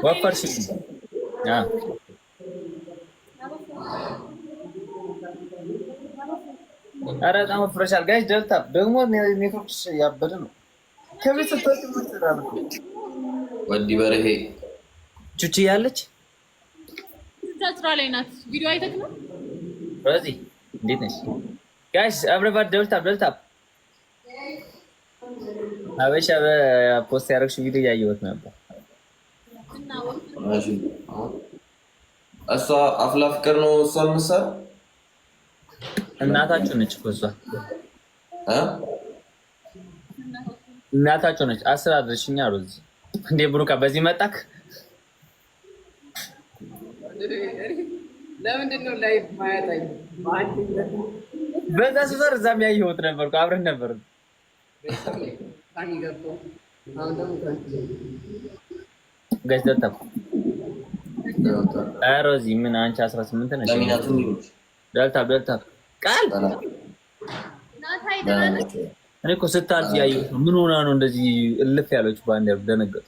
ወፈርሽ? ኧረ በጣም ወፍረሻል ጋይስ። ደልታ ደግሞ ኔትወርክሽ ያበደ ነው። ከቤት ስትወጪ ምን ትሰራለሽ? ወዲ በርሄ ቹቺ ያለች ስራ ላይ ናት። ቪዲዮ አይተክ ነው በዚህ እንዴት ነሽ ጋይስ? አብረባት ደልታ አበሻ በፖስት ያደረግሽው ቪዲዮ እያየሁት ነበር። እሷ አፍላ ፍቅር ነው እሷ የምትሰራው። እናታችሁ ነች እኮ እሷ እናታችሁ ነች። አስር አድርሽኛ ሮዚ እንዴ ብሩካ በዚህ መጣክ። ለምንድን ነው ላይ ማያታኝ? በዛ ሰፈር እዛም ያየሁት ነበር እኮ አብረን ነበር። ገዝተታ ሮዚ ምን አንቺ 18 ነሽ? ደልታ ቃል እኔ እኮ ስታልፍ ያየሁት ነው። ምን ሆና ነው እንደዚህ እልፍ ያለችው? ባንዴር ደነገጥኩ።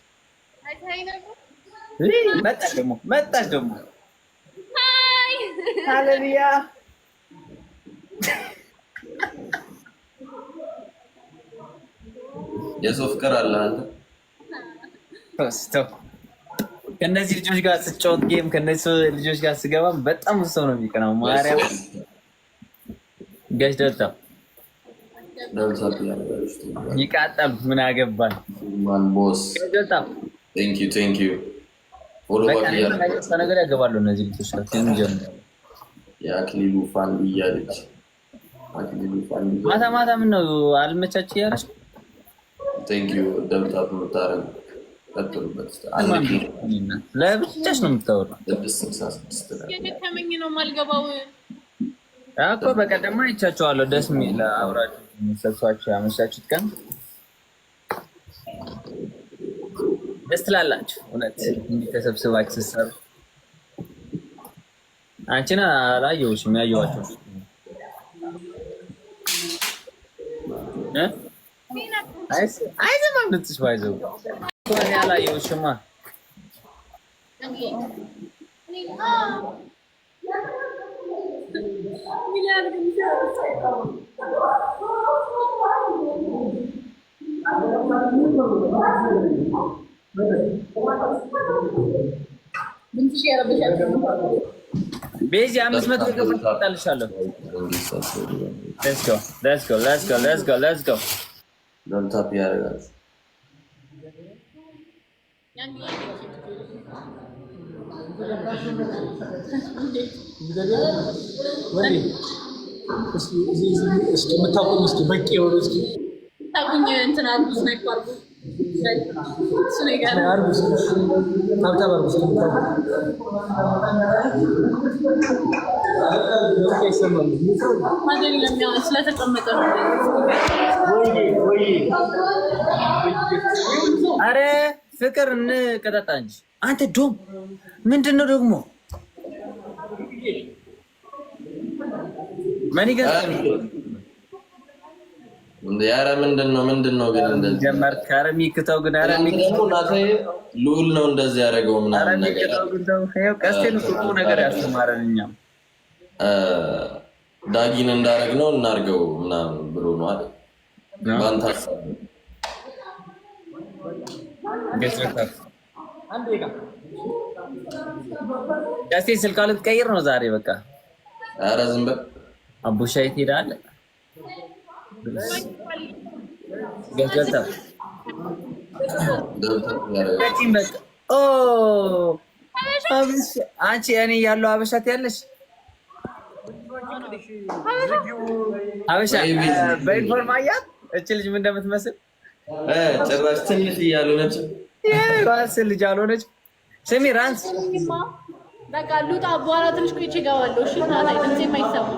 መጣች ደግሞ ሃሌሉያ የሰው ፍቅር አለ አንተ ፖስቶ ከነዚህ ልጆች ጋር ስጫወት ጌም ከነዚህ ልጆች ጋር ስገባ በጣም ሰው ነው የሚቀናው። ማርያም ጋሽ ደልታ ይቃጣሉ። ምን አገባን ማን ቦስ ደልታ ቴንክ ዩ ፎሎ ባክ ያለው ነገር ያገባሉ እነዚህ ልጆች ጋር ከሚጀምሩ የአክሊሉ ፋን እያለች ማታ ምን ነው አልመቻች ያለች። ቴንክ ዩ ደልታ ምታረግ ቀጥሉበት። ለብቻሽ ነው የምታወራው። የደከመኝ ነው የማልገባው እኮ በቀደም አይቻቸዋለሁ። ደስ የሚል አብራችሁ የሚሰሷችሁ ያመሻችሁት ቀን ደስ ትላላችሁ። እውነት እንዲህ ተሰብስባችሁ ስትሰሩ አንቺን አላየሁሽም። ያየኋቸው አይዘማም ልትሽ ባይዘው እኔ አላየሁሽማ። ቤዚ 500 ገብ ታልሻለሁ። let's go ደልታ ያረጋል የምታውቁኝ እስኪ በቂ የሆነ እስኪ ታውቁኝ እንትን አርጉስ ነው ይቋርጡ እሱ ነው ጋር አርጉስ ታብታብ አርጉስ ስለተቀመጠ ነው። አረ ፍቅር እንቀጣጣ እንጂ አንተ ዶም ምንድን ነው ደግሞ ማን ይገዛል? ያረ ምንድን ነው ግን እንደዚህ ጀመር ካረሚ ከተው ግን አረ ሚክተው ሉል ነው እንደዚህ ያደረገው ምናምን ነገር ነው። ቀስቴን ቁጡ ነገር ያስተማረን እኛም ዳጊን እንዳረግነው እናርገው ምናምን ብሎ ነው አይደል? ባንታስ ገዝረታ ቀስቴ ስልክ ልትቀይር ነው ዛሬ በቃ። አረ ዝም በል አቡሻ የት ሄዳለ? ገዝረታ ኦ አንቺ እኔ ያለው አበሻት ያለሽ አበሻ በኢንፎርም አያት እቺ ልጅ ምን እንደምትመስል ጭራሽ ትንሽ እያልሆነች ራስ ልጅ አልሆነች። ስሚ ራንስ በቃ ሉጣ በኋላ ትንሽ ቆይቼ እገባለሁ። እሺ ታዲያ ድምጼ የማይሰማ